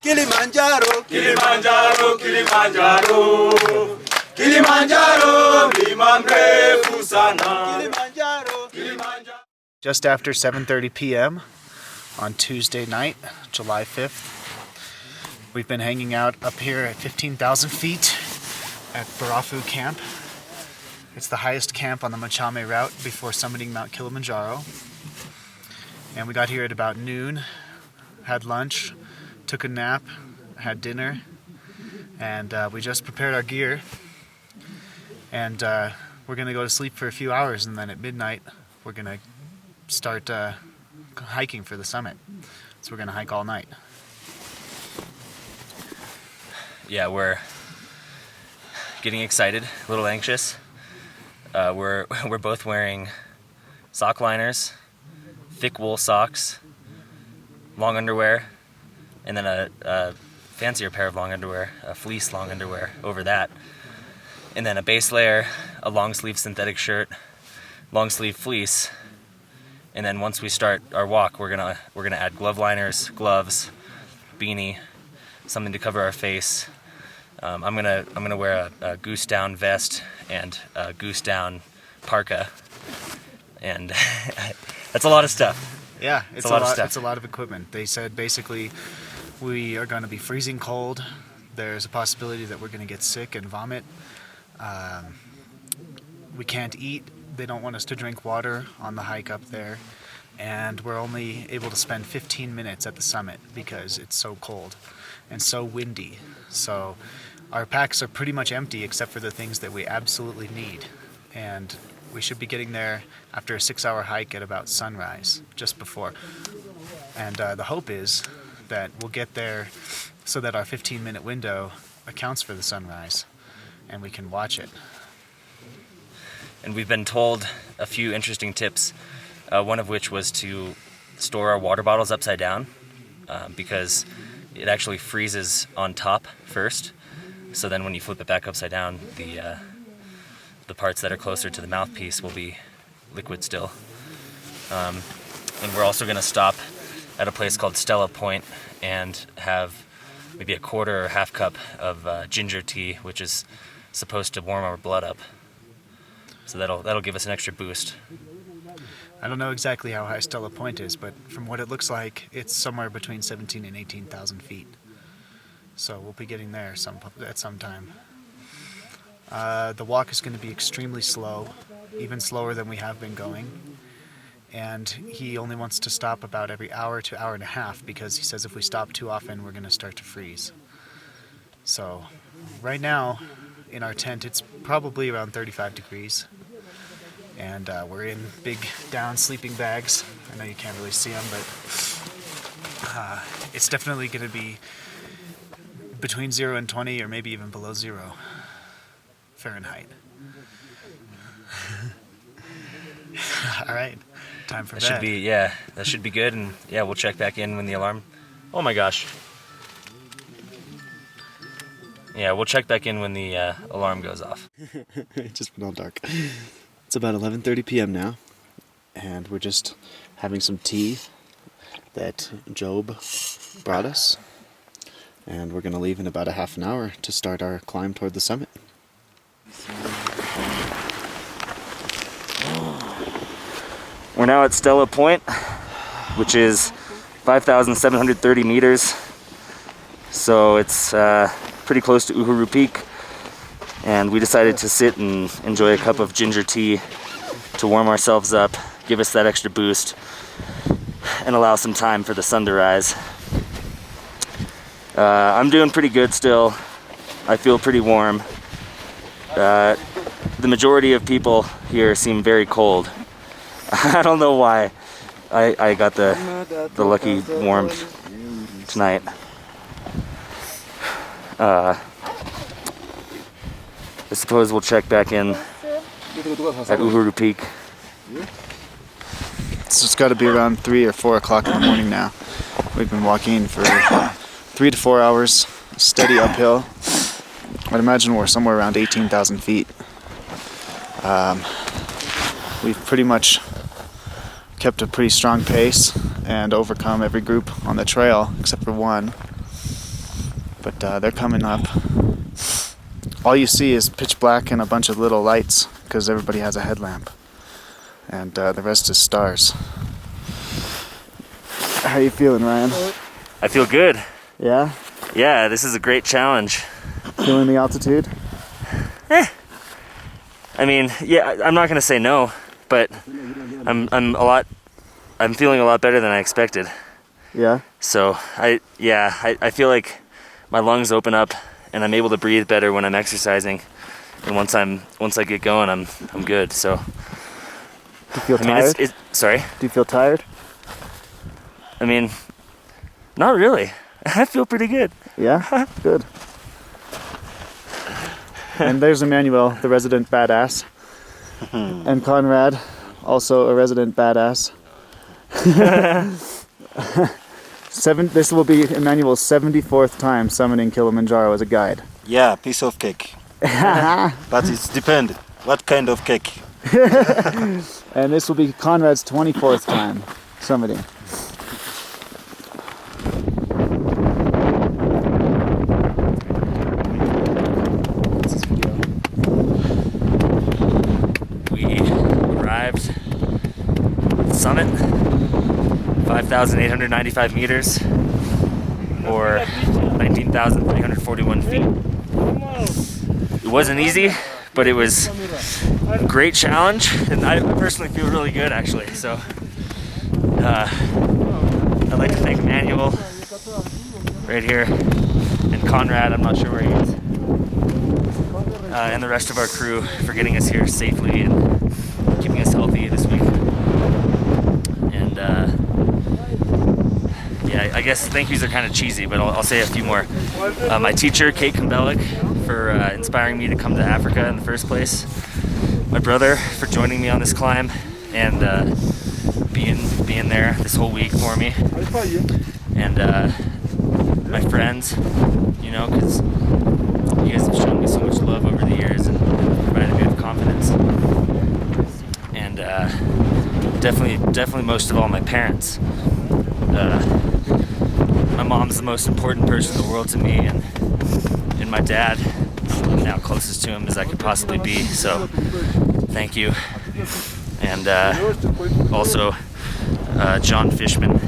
Kilimanjaro, Kilimanjaro, Kilimanjaro, Kilimanjaro, mlima mrefu sana. Kilimanjaro, Kilimanjaro. Just after 7:30 p.m. on Tuesday night, July 5th, we've been hanging out up here at 15,000 feet at Barafu camp. It's the highest camp on the Machame route before summiting Mount Kilimanjaro. And we got here at about noon, had lunch, took a nap, had dinner, and we just prepared our gear. And we're going to go to sleep for a few hours, and then at midnight we're going to start hiking for the summit. So we're going to hike all night. Yeah, we're getting excited, a little anxious. We're both wearing sock liners, thick wool socks, long underwear, and then a fancier pair of long underwear, a fleece long underwear over that, and then a base layer, a long sleeve synthetic shirt, long sleeve fleece, and then once we start our walk, we're gonna add glove liners, gloves, beanie, something to cover our face. I'm gonna wear a goose down vest and a goose down parka, and that's a lot of stuff. Yeah, it's a lot of stuff. It's a lot of equipment. They said basically we are going to be freezing cold. There's a possibility that we're going to get sick and vomit. We can't eat. They don't want us to drink water on the hike up there. And we're only able to spend 15 minutes at the summit because it's so cold and so windy. So our packs are pretty much empty except for the things that we absolutely need. And we should be getting there after a 6-hour hike at about sunrise, just before. And the hope is that we'll get there so that our 15-minute window accounts for the sunrise and we can watch it. And we've been told a few interesting tips, one of which was to store our water bottles upside down because it actually freezes on top first. So then when you flip it back upside down, the parts that are closer to the mouthpiece will be liquid still. And we're also going to stop at a place called Stella Point and have maybe a quarter or half cup of ginger tea, which is supposed to warm our blood up. So that'll give us an extra boost. I don't know exactly how high Stella Point is, but from what it looks like, it's somewhere between 17 and 18,000 feet. So we'll be getting there at some time. The walk is going to be extremely slow, even slower than we have been going. And he only wants to stop about every hour to hour and a half because he says if we stop too often, we're going to start to freeze. So right now in our tent, it's probably around 35 degrees. And we're in big down sleeping bags. I know you can't really see them, but it's definitely going to be between 0 and 20 or maybe even below 0 Fahrenheit. All right, time for bed. That should be good, and yeah, we'll check back in when the alarm. Oh my gosh. Yeah, we'll check back in when the alarm goes off. It just went all dark. It's about 11:30 p.m. now, and we're just having some tea that Job brought us, and we're gonna leave in about a half an hour to start our climb toward the summit. We're now at Stella Point, which is 5,730 meters. So it's pretty close to Uhuru Peak. And we decided to sit and enjoy a cup of ginger tea to warm ourselves up, give us that extra boost, and allow some time for the sun to rise. I'm doing pretty good still. I feel pretty warm. The majority of people here seem very cold. I don't know why I got the lucky warmth tonight. I suppose we'll check back in at Uhuru Peak. It's got to be around 3 or 4 o'clock in the morning now. We've been walking for 3 to 4 hours, steady uphill. I'd imagine we're somewhere around 18,000 feet. We've pretty much kept a pretty strong pace and overcome every group on the trail except for one. But they're coming up. All you see is pitch black and a bunch of little lights because everybody has a headlamp. And the rest is stars. How you feeling, Ryan? I feel good. Yeah? Yeah, this is a great challenge. Feeling the altitude? I mean, yeah, I'm not gonna say no, but I'm feeling a lot better than I expected. Yeah? So I feel like my lungs open up and I'm able to breathe better when I'm exercising. And once I get going, I'm good. So Do you feel tired? Sorry? Do you feel tired? I mean, not really. I feel pretty good. Yeah? Good. And there's Emmanuel, the resident badass. And Conrad, also a resident badass. This will be Emmanuel's 74th time summiting Kilimanjaro as a guide. Yeah, piece of cake. But it's depend what kind of cake. And this will be Conrad's 24th time summiting. We arrived at the summit, 5,895 meters, or 19,341 feet. It wasn't easy, but it was a great challenge, and I personally feel really good actually. So I'd like to thank Emmanuel right here, and Conrad, I'm not sure where he is, and the rest of our crew for getting us here safely and keeping us healthy this week. And yeah, I guess thank yous are kind of cheesy, but I'll say a few more. My teacher, Kate Kumbelik, for inspiring me to come to Africa in the first place. My brother for joining me on this climb and being there this whole week for me. And my friends, you know, because you guys have shown me so much love over the years and provided me with confidence. And definitely most of all, my parents. My mom's the most important person in the world to me, and my dad, I'm now closest to him as I could possibly be. So thank you. And also John Fishman.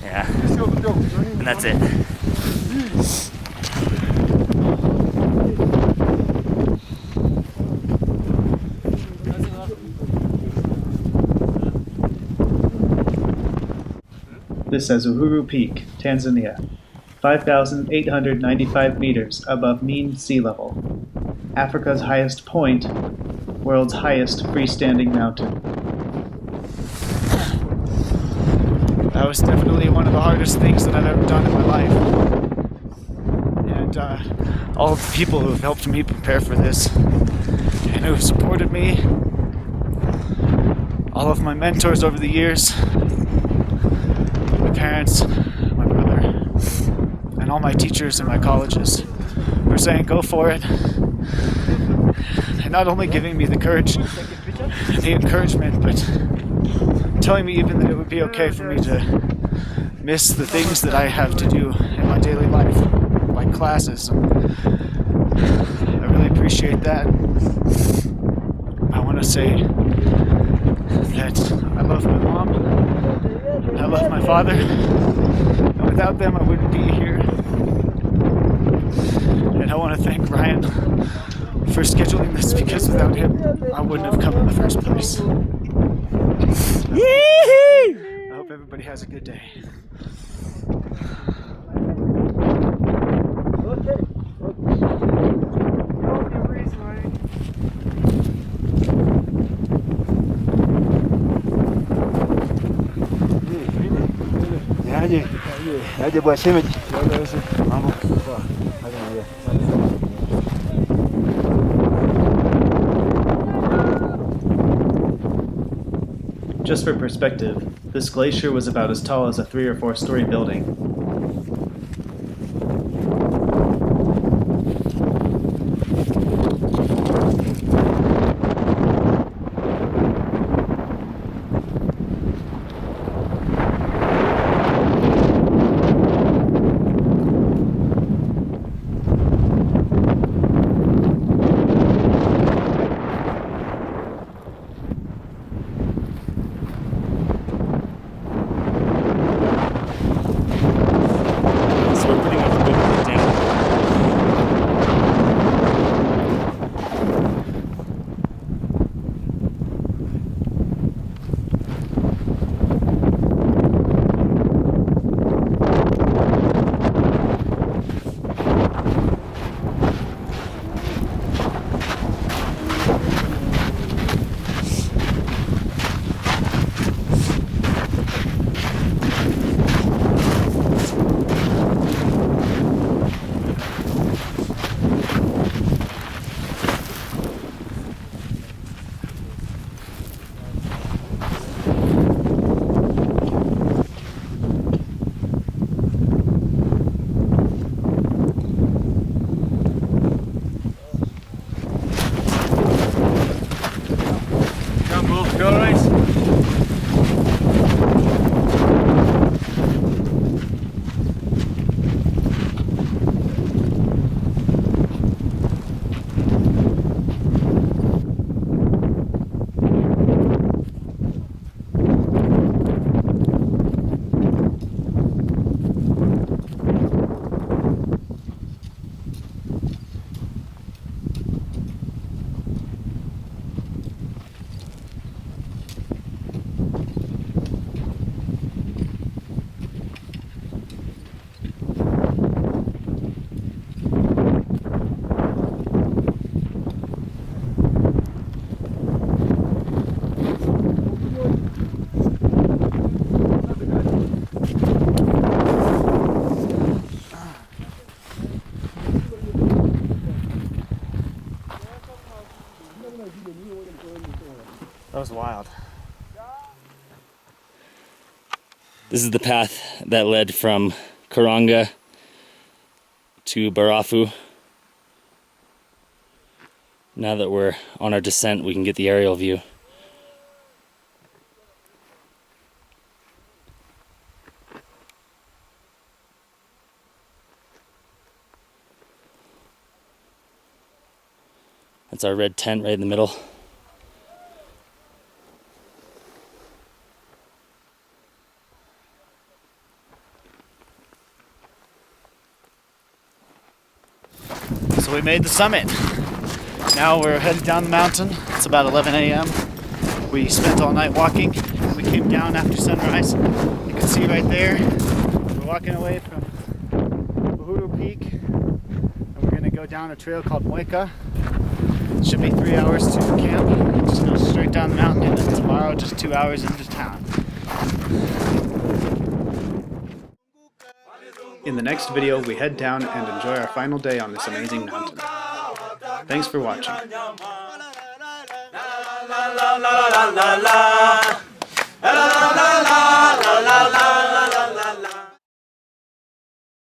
Yeah, and that's it. This is Uhuru Peak, Tanzania, 5,895 meters above mean sea level. Africa's highest point, world's highest freestanding mountain. That was definitely one of the hardest things that I've ever done in my life. And all of the people who have helped me prepare for this and who have supported me, all of my mentors over the years, my parents, my brother, and all my teachers in my colleges were saying go for it, and not only giving me the courage and the encouragement, but telling me even that it would be okay for me to miss the things that I have to do in my daily life, like classes. I really appreciate that. I want to say that I love my mom, I love my father, and without them I wouldn't be here. And I want to thank Ryan for scheduling this, because without him I wouldn't have come in the first place. I hope everybody has a good day. Aje bwana shemeji. Mambo. Just for perspective, this glacier was about as tall as a 3 or 4 story building. We're all right. That was wild. This is the path that led from Karanga to Barafu. Now that we're on our descent, we can get the aerial view. That's our red tent right in the middle. So we made the summit. Now we're headed down the mountain. It's about 11 a.m. We spent all night walking. We came down after sunrise. You can see right there, we're walking away from Uhuru Peak. And we're gonna go down a trail called Moika. It should be 3 hours to camp. Just go straight down the mountain, and then tomorrow just 2 hours into town. In the next video, we head down and enjoy our final day on this amazing mountain. Thanks for watching. La la la la la la la la la la la la.